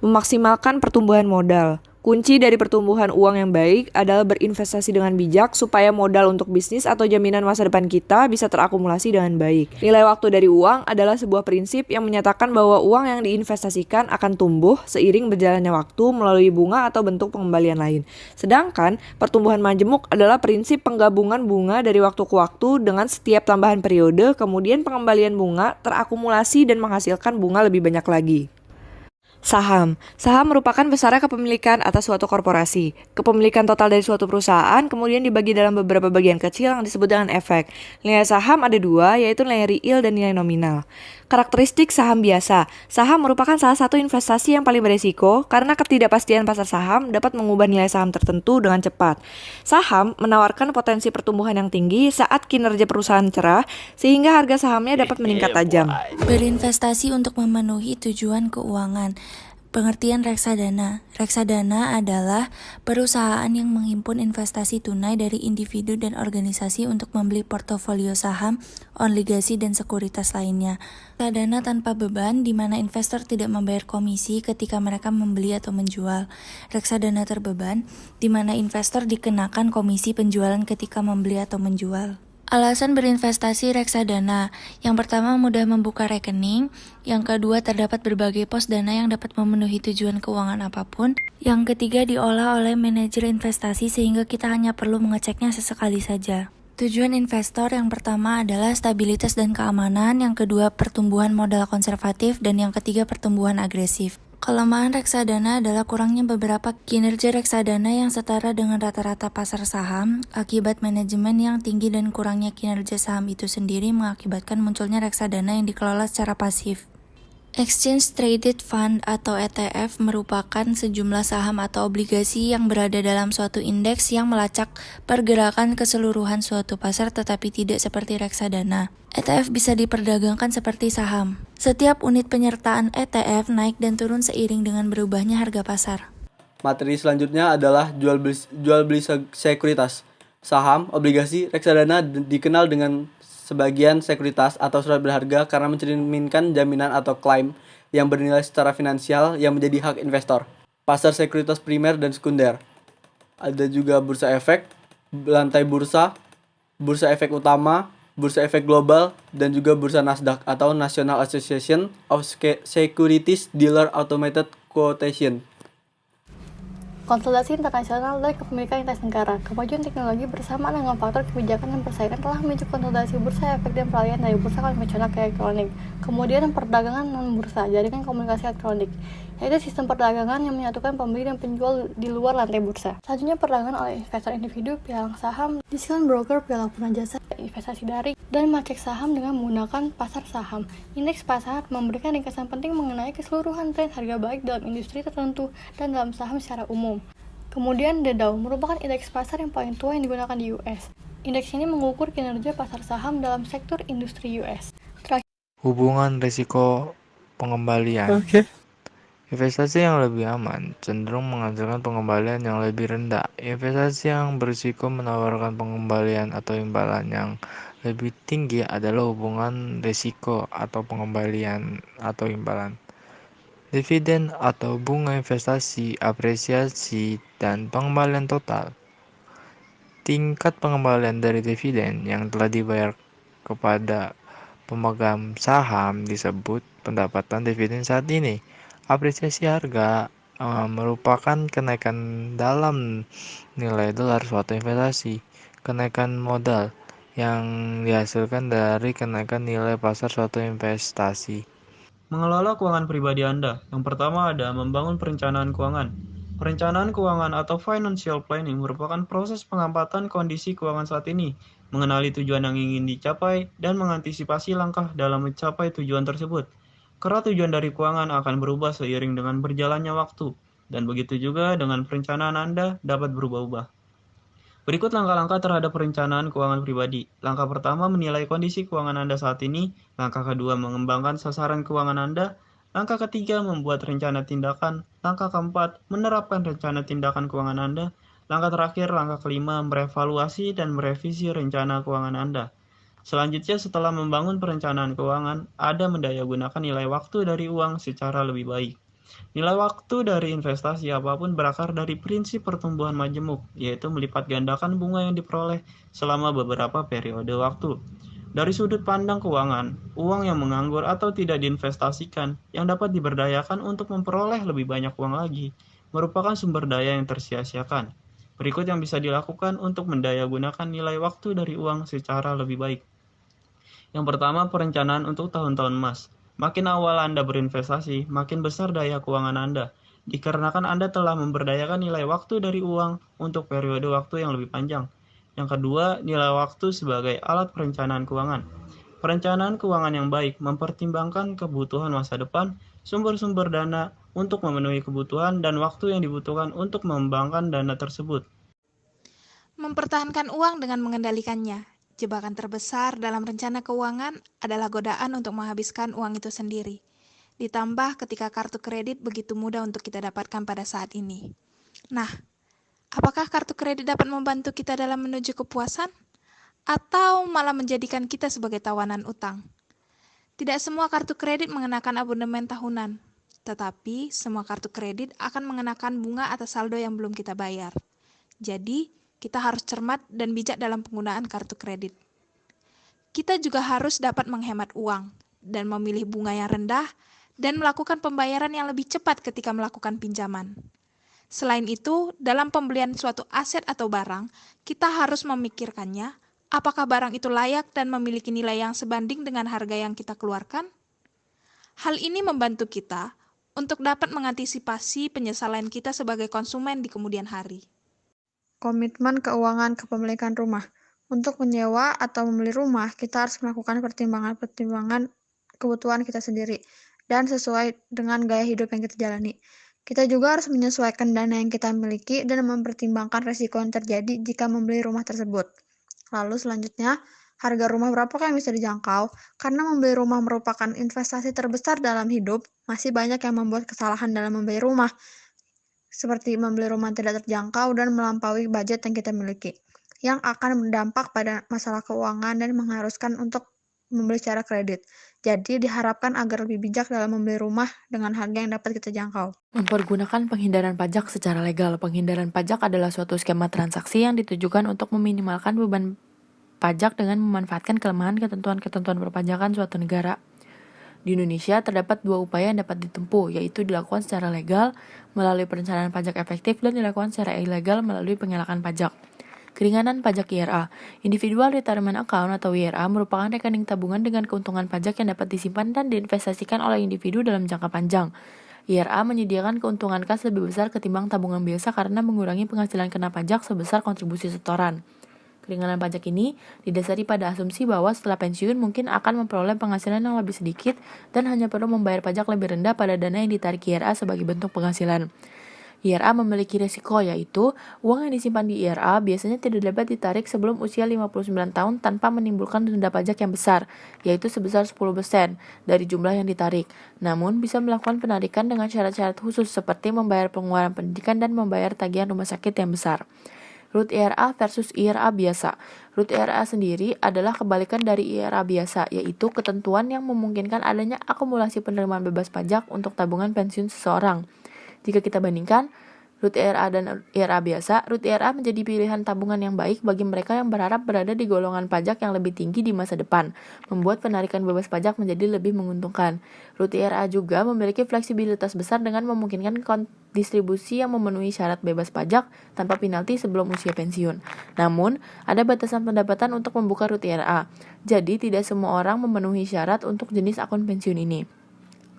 Memaksimalkan pertumbuhan modal. Kunci dari pertumbuhan uang yang baik adalah berinvestasi dengan bijak supaya modal untuk bisnis atau jaminan masa depan kita bisa terakumulasi dengan baik. Nilai waktu dari uang adalah sebuah prinsip yang menyatakan bahwa uang yang diinvestasikan akan tumbuh seiring berjalannya waktu melalui bunga atau bentuk pengembalian lain. Sedangkan pertumbuhan majemuk adalah prinsip penggabungan bunga dari waktu ke waktu dengan setiap tambahan periode, kemudian pengembalian bunga terakumulasi dan menghasilkan bunga lebih banyak lagi. Saham. Saham merupakan besarnya kepemilikan atas suatu korporasi. Kepemilikan total dari suatu perusahaan kemudian dibagi dalam beberapa bagian kecil yang disebut dengan efek. Nilai saham ada dua, yaitu nilai real dan nilai nominal. Karakteristik saham biasa. Saham merupakan salah satu investasi yang paling beresiko karena ketidakpastian pasar saham dapat mengubah nilai saham tertentu dengan cepat. Saham menawarkan potensi pertumbuhan yang tinggi saat kinerja perusahaan cerah, sehingga harga sahamnya dapat meningkat tajam. Berinvestasi untuk memenuhi tujuan keuangan. Pengertian reksadana. Reksadana adalah perusahaan yang menghimpun investasi tunai dari individu dan organisasi untuk membeli portofolio saham, obligasi, dan sekuritas lainnya. Reksadana tanpa beban, di mana investor tidak membayar komisi ketika mereka membeli atau menjual. Reksadana terbeban, di mana investor dikenakan komisi penjualan ketika membeli atau menjual. Alasan berinvestasi reksadana. Yang pertama, mudah membuka rekening. Yang kedua, terdapat berbagai pos dana yang dapat memenuhi tujuan keuangan apapun. Yang ketiga, diolah oleh manajer investasi sehingga kita hanya perlu mengeceknya sesekali saja. Tujuan investor yang pertama adalah stabilitas dan keamanan, yang kedua pertumbuhan modal konservatif, dan yang ketiga pertumbuhan agresif. Kelemahan reksadana adalah kurangnya beberapa kinerja reksadana yang setara dengan rata-rata pasar saham, akibat manajemen yang tinggi dan kurangnya kinerja saham itu sendiri mengakibatkan munculnya reksadana yang dikelola secara pasif. Exchange Traded Fund atau ETF merupakan sejumlah saham atau obligasi yang berada dalam suatu indeks yang melacak pergerakan keseluruhan suatu pasar tetapi tidak seperti reksadana. ETF bisa diperdagangkan seperti saham. Setiap unit penyertaan ETF naik dan turun seiring dengan berubahnya harga pasar. Materi selanjutnya adalah jual beli sekuritas. Saham, obligasi, reksadana dikenal dengan sebagian sekuritas atau surat berharga karena mencerminkan jaminan atau klaim yang bernilai secara finansial yang menjadi hak investor. Pasar sekuritas primer dan sekunder. Ada juga bursa efek, lantai bursa efek utama, bursa efek global, dan juga bursa Nasdaq atau National Association of Securities Dealer Automated Quotation. Konsolidasi internasional dan kepemilikan lintas negara. Kemajuan teknologi bersama dengan faktor kebijakan dan persaingan telah memicu konsolidasi bursa efek dan peralihan dari bursa konvensional ke elektronik. Kemudian perdagangan non-bursa, jaringan komunikasi elektronik, yaitu sistem perdagangan yang menyatukan pembeli dan penjual di luar lantai bursa. Selanjutnya perdagangan oleh investor individu, pialang saham, diskon broker, penyalahgunaan jasa, investasi daring, dan macet saham dengan menggunakan pasar saham. Indeks pasar memberikan ringkasan penting mengenai keseluruhan tren harga baik dalam industri tertentu dan dalam saham secara umum. Kemudian The Dow merupakan indeks pasar yang paling tua yang digunakan di US. Indeks ini mengukur kinerja pasar saham dalam sektor industri US. Hubungan risiko pengembalian. Investasi yang lebih aman cenderung menghasilkan pengembalian yang lebih rendah. Investasi yang berisiko menawarkan pengembalian atau imbalan yang lebih tinggi adalah hubungan risiko atau pengembalian atau imbalan. Dividen atau bunga investasi, apresiasi, dan pengembalian total. Tingkat pengembalian dari dividen yang telah dibayar kepada pemegang saham disebut pendapatan dividen saat ini. Apresiasi harga merupakan kenaikan dalam nilai dolar suatu investasi. Kenaikan modal yang dihasilkan dari kenaikan nilai pasar suatu investasi. Mengelola keuangan pribadi Anda. Yang pertama ada membangun perencanaan keuangan. Perencanaan keuangan atau financial planning merupakan proses pengamatan kondisi keuangan saat ini, mengenali tujuan yang ingin dicapai, dan mengantisipasi langkah dalam mencapai tujuan tersebut. Karena tujuan dari keuangan akan berubah seiring dengan berjalannya waktu, dan begitu juga dengan perencanaan Anda dapat berubah-ubah. Berikut langkah-langkah terhadap perencanaan keuangan pribadi. Langkah pertama, menilai kondisi keuangan Anda saat ini. Langkah kedua, mengembangkan sasaran keuangan Anda. Langkah ketiga, membuat rencana tindakan. Langkah keempat, menerapkan rencana tindakan keuangan Anda. Langkah terakhir, langkah kelima, merevaluasi dan merevisi rencana keuangan Anda. Selanjutnya, setelah membangun perencanaan keuangan, ada mendayagunakan nilai waktu dari uang secara lebih baik. Nilai waktu dari investasi apapun berakar dari prinsip pertumbuhan majemuk, yaitu melipat gandakan bunga yang diperoleh selama beberapa periode waktu. Dari sudut pandang keuangan, uang yang menganggur atau tidak diinvestasikan yang dapat diberdayakan untuk memperoleh lebih banyak uang lagi merupakan sumber daya yang tersia-siakan. Berikut yang bisa dilakukan untuk mendayagunakan nilai waktu dari uang secara lebih baik. Yang pertama, perencanaan untuk tahun-tahun emas. Makin awal Anda berinvestasi, makin besar daya keuangan Anda, dikarenakan Anda telah memberdayakan nilai waktu dari uang untuk periode waktu yang lebih panjang. Yang kedua, nilai waktu sebagai alat perencanaan keuangan. Perencanaan keuangan yang baik mempertimbangkan kebutuhan masa depan, sumber-sumber dana untuk memenuhi kebutuhan, dan waktu yang dibutuhkan untuk mengembangkan dana tersebut. Mempertahankan uang dengan mengendalikannya. Jebakan terbesar dalam rencana keuangan adalah godaan untuk menghabiskan uang itu sendiri. Ditambah ketika kartu kredit begitu mudah untuk kita dapatkan pada saat ini. Nah, apakah kartu kredit dapat membantu kita dalam menuju kepuasan? Atau malah menjadikan kita sebagai tawanan utang? Tidak semua kartu kredit mengenakan abonemen tahunan, tetapi semua kartu kredit akan mengenakan bunga atas saldo yang belum kita bayar. Jadi, kita harus cermat dan bijak dalam penggunaan kartu kredit. Kita juga harus dapat menghemat uang dan memilih bunga yang rendah dan melakukan pembayaran yang lebih cepat ketika melakukan pinjaman. Selain itu, dalam pembelian suatu aset atau barang, kita harus memikirkannya, apakah barang itu layak dan memiliki nilai yang sebanding dengan harga yang kita keluarkan? Hal ini membantu kita untuk dapat mengantisipasi penyesalan kita sebagai konsumen di kemudian hari. Komitmen keuangan kepemilikan rumah. Untuk menyewa atau membeli rumah, kita harus melakukan pertimbangan-pertimbangan kebutuhan kita sendiri dan sesuai dengan gaya hidup yang kita jalani. Kita juga harus menyesuaikan dana yang kita miliki dan mempertimbangkan risiko yang terjadi jika membeli rumah tersebut. Lalu selanjutnya, harga rumah berapakah yang bisa dijangkau? Karena membeli rumah merupakan investasi terbesar dalam hidup, masih banyak yang membuat kesalahan dalam membeli rumah, seperti membeli rumah tidak terjangkau dan melampaui budget yang kita miliki, yang akan berdampak pada masalah keuangan dan mengharuskan untuk membeli secara kredit. Jadi diharapkan agar lebih bijak dalam membeli rumah dengan harga yang dapat kita jangkau. Mempergunakan penghindaran pajak secara legal. Penghindaran pajak adalah suatu skema transaksi yang ditujukan untuk meminimalkan beban pajak dengan memanfaatkan kelemahan ketentuan-ketentuan perpajakan suatu negara. Di Indonesia, terdapat dua upaya yang dapat ditempuh, yaitu dilakukan secara legal melalui perencanaan pajak efektif dan dilakukan secara ilegal melalui pengelakan pajak. Keringanan pajak IRA. Individual Retirement Account atau IRA merupakan rekening tabungan dengan keuntungan pajak yang dapat disimpan dan diinvestasikan oleh individu dalam jangka panjang. IRA menyediakan keuntungan kas lebih besar ketimbang tabungan biasa karena mengurangi penghasilan kena pajak sebesar kontribusi setoran. Keringanan pajak ini didasari pada asumsi bahwa setelah pensiun mungkin akan memperoleh penghasilan yang lebih sedikit dan hanya perlu membayar pajak lebih rendah pada dana yang ditarik IRA sebagai bentuk penghasilan. IRA memiliki risiko, yaitu uang yang disimpan di IRA biasanya tidak dapat ditarik sebelum usia 59 tahun tanpa menimbulkan denda pajak yang besar, yaitu sebesar 10% dari jumlah yang ditarik. Namun bisa melakukan penarikan dengan syarat-syarat khusus seperti membayar pengeluaran pendidikan dan membayar tagihan rumah sakit yang besar. RUT IRA versus IRA biasa. RUT IRA sendiri adalah kebalikan dari IRA biasa, yaitu ketentuan yang memungkinkan adanya akumulasi penerimaan bebas pajak untuk tabungan pensiun seseorang. Jika kita bandingkan RUT IRA dan IRA biasa, RUT IRA menjadi pilihan tabungan yang baik bagi mereka yang berharap berada di golongan pajak yang lebih tinggi di masa depan, membuat penarikan bebas pajak menjadi lebih menguntungkan. RUT IRA juga memiliki fleksibilitas besar dengan memungkinkan distribusi yang memenuhi syarat bebas pajak tanpa penalti sebelum usia pensiun. Namun, ada batasan pendapatan untuk membuka RUT IRA, jadi tidak semua orang memenuhi syarat untuk jenis akun pensiun ini.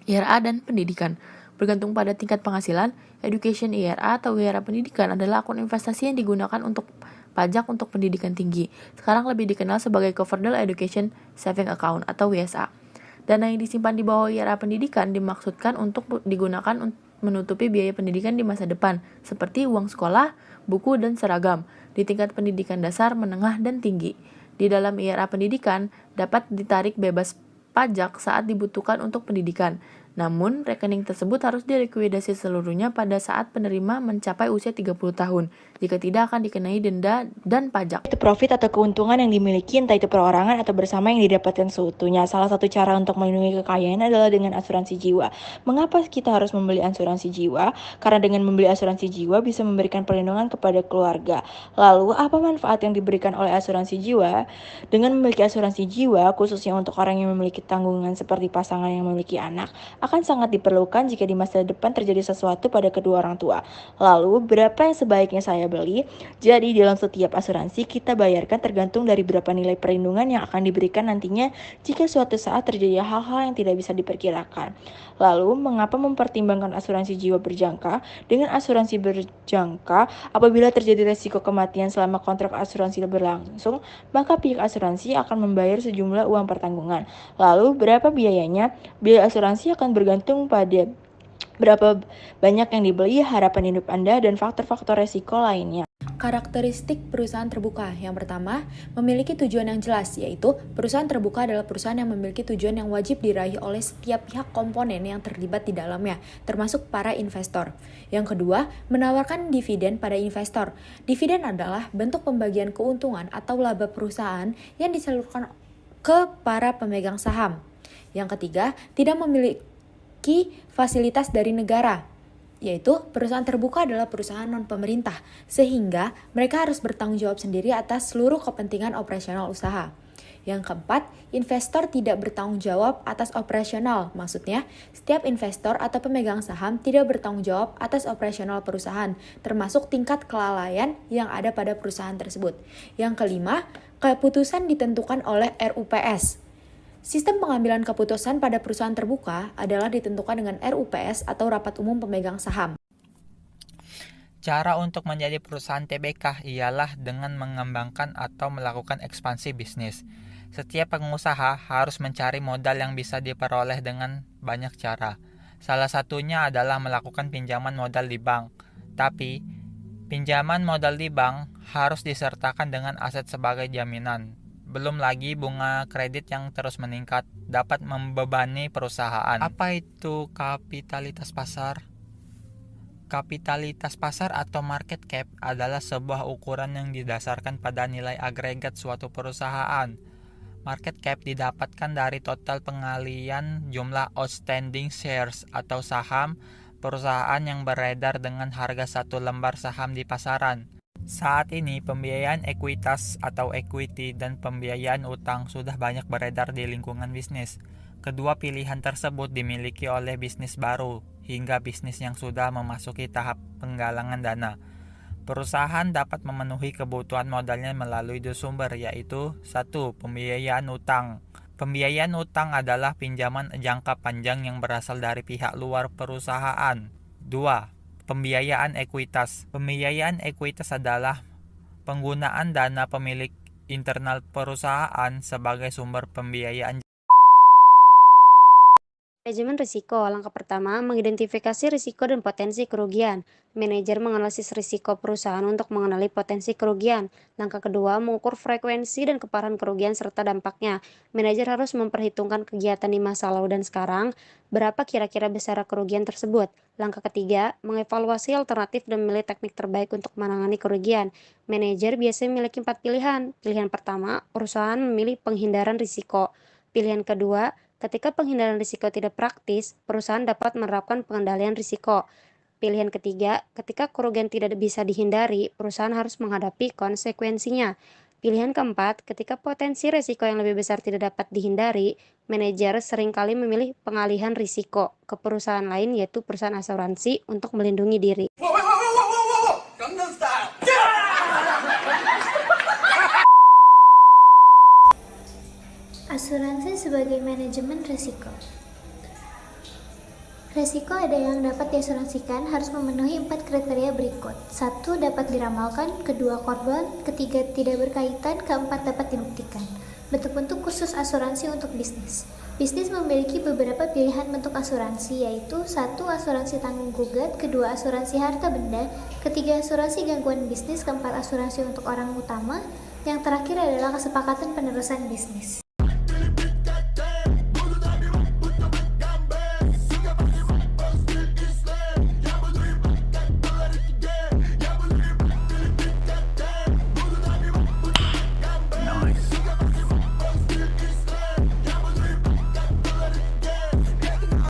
IRA dan pendidikan. Bergantung pada tingkat penghasilan, Education IRA atau IRA pendidikan adalah akun investasi yang digunakan untuk pajak untuk pendidikan tinggi. Sekarang lebih dikenal sebagai Coverdell Education Saving Account atau WSA. Dana yang disimpan di bawah IRA pendidikan dimaksudkan untuk digunakan menutupi biaya pendidikan di masa depan, seperti uang sekolah, buku, dan seragam, di tingkat pendidikan dasar, menengah, dan tinggi. Di dalam IRA pendidikan, dapat ditarik bebas pajak saat dibutuhkan untuk pendidikan. Namun, rekening tersebut harus dilikuidasi seluruhnya pada saat penerima mencapai usia 30 tahun. Jika tidak, akan dikenai denda dan pajak. Itu profit atau keuntungan yang dimiliki, entah itu perorangan atau bersama, yang didapatkan seutuhnya. Salah satu cara untuk melindungi kekayaan adalah dengan asuransi jiwa. Mengapa kita harus membeli asuransi jiwa? Karena dengan membeli asuransi jiwa bisa memberikan perlindungan kepada keluarga. Lalu, apa manfaat yang diberikan oleh asuransi jiwa? Dengan memiliki asuransi jiwa, khususnya untuk orang yang memiliki tanggungan seperti pasangan yang memiliki anak, akan sangat diperlukan jika di masa depan terjadi sesuatu pada kedua orang tua. Lalu, berapa yang sebaiknya saya beli? Jadi, dalam setiap asuransi kita bayarkan tergantung dari berapa nilai perlindungan yang akan diberikan nantinya jika suatu saat terjadi hal-hal yang tidak bisa diperkirakan. Lalu, mengapa mempertimbangkan asuransi jiwa berjangka? Dengan asuransi berjangka, apabila terjadi resiko kematian selama kontrak asuransi berlangsung, maka pihak asuransi akan membayar sejumlah uang pertanggungan. Lalu, berapa biayanya? Biaya asuransi akan bergantung pada berapa banyak yang dibeli, harapan hidup Anda, dan faktor-faktor resiko lainnya. Karakteristik perusahaan terbuka. Yang pertama, memiliki tujuan yang jelas, yaitu perusahaan terbuka adalah perusahaan yang memiliki tujuan yang wajib diraih oleh setiap pihak komponen yang terlibat di dalamnya, termasuk para investor. Yang kedua, menawarkan dividen pada investor. Dividen adalah bentuk pembagian keuntungan atau laba perusahaan yang disalurkan ke para pemegang saham. Yang ketiga, tidak memiliki fasilitas dari negara, yaitu perusahaan terbuka adalah perusahaan non-pemerintah, sehingga mereka harus bertanggung jawab sendiri atas seluruh kepentingan operasional usaha. Yang keempat, investor tidak bertanggung jawab atas operasional, maksudnya setiap investor atau pemegang saham tidak bertanggung jawab atas operasional perusahaan, termasuk tingkat kelalaian yang ada pada perusahaan tersebut. Yang kelima, keputusan ditentukan oleh RUPS. Sistem pengambilan keputusan pada perusahaan terbuka adalah ditentukan dengan RUPS atau Rapat Umum Pemegang Saham. Cara untuk menjadi perusahaan TBK ialah dengan mengembangkan atau melakukan ekspansi bisnis. Setiap pengusaha harus mencari modal yang bisa diperoleh dengan banyak cara. Salah satunya adalah melakukan pinjaman modal di bank. Tapi, pinjaman modal di bank harus disertakan dengan aset sebagai jaminan. Belum lagi bunga kredit yang terus meningkat dapat membebani perusahaan. Apa itu kapitalitas pasar? Kapitalitas pasar atau market cap adalah sebuah ukuran yang didasarkan pada nilai agregat suatu perusahaan. Market cap didapatkan dari total pengalian jumlah outstanding shares atau saham perusahaan yang beredar dengan harga satu lembar saham di pasaran. Saat ini, pembiayaan ekuitas atau equity dan pembiayaan utang sudah banyak beredar di lingkungan bisnis. Kedua pilihan tersebut dimiliki oleh bisnis baru hingga bisnis yang sudah memasuki tahap penggalangan dana. Perusahaan dapat memenuhi kebutuhan modalnya melalui dua sumber, yaitu 1. Pembiayaan utang. Pembiayaan utang adalah pinjaman jangka panjang yang berasal dari pihak luar perusahaan. 2. Pembiayaan ekuitas. Pembiayaan ekuitas adalah penggunaan dana pemilik internal perusahaan sebagai sumber pembiayaan. Manajemen risiko. Langkah pertama, mengidentifikasi risiko dan potensi kerugian. Manajer menganalisis risiko perusahaan untuk mengenali potensi kerugian. Langkah kedua, mengukur frekuensi dan keparahan kerugian serta dampaknya. Manajer harus memperhitungkan kegiatan di masa lalu dan sekarang, berapa kira-kira besar kerugian tersebut. Langkah ketiga, mengevaluasi alternatif dan memilih teknik terbaik untuk menangani kerugian. Manajer biasanya memiliki 4 pilihan. Pilihan pertama, perusahaan memilih penghindaran risiko. Pilihan kedua, ketika penghindaran risiko tidak praktis, perusahaan dapat menerapkan pengendalian risiko. Pilihan ketiga, ketika kerugian tidak bisa dihindari, perusahaan harus menghadapi konsekuensinya. Pilihan keempat, ketika potensi risiko yang lebih besar tidak dapat dihindari, manajer seringkali memilih pengalihan risiko ke perusahaan lain, yaitu perusahaan asuransi, untuk melindungi diri. Asuransi sebagai manajemen risiko. Risiko ada yang dapat diasuransikan harus memenuhi 4 kriteria berikut. 1. Dapat diramalkan, kedua korban, ketiga tidak berkaitan, keempat dapat dibuktikan. Bentuk khusus asuransi untuk bisnis. Bisnis memiliki beberapa pilihan bentuk asuransi, yaitu 1. Asuransi tanggung gugat, kedua asuransi harta benda, ketiga asuransi gangguan bisnis, keempat asuransi untuk orang utama, yang terakhir adalah kesepakatan penerusan bisnis.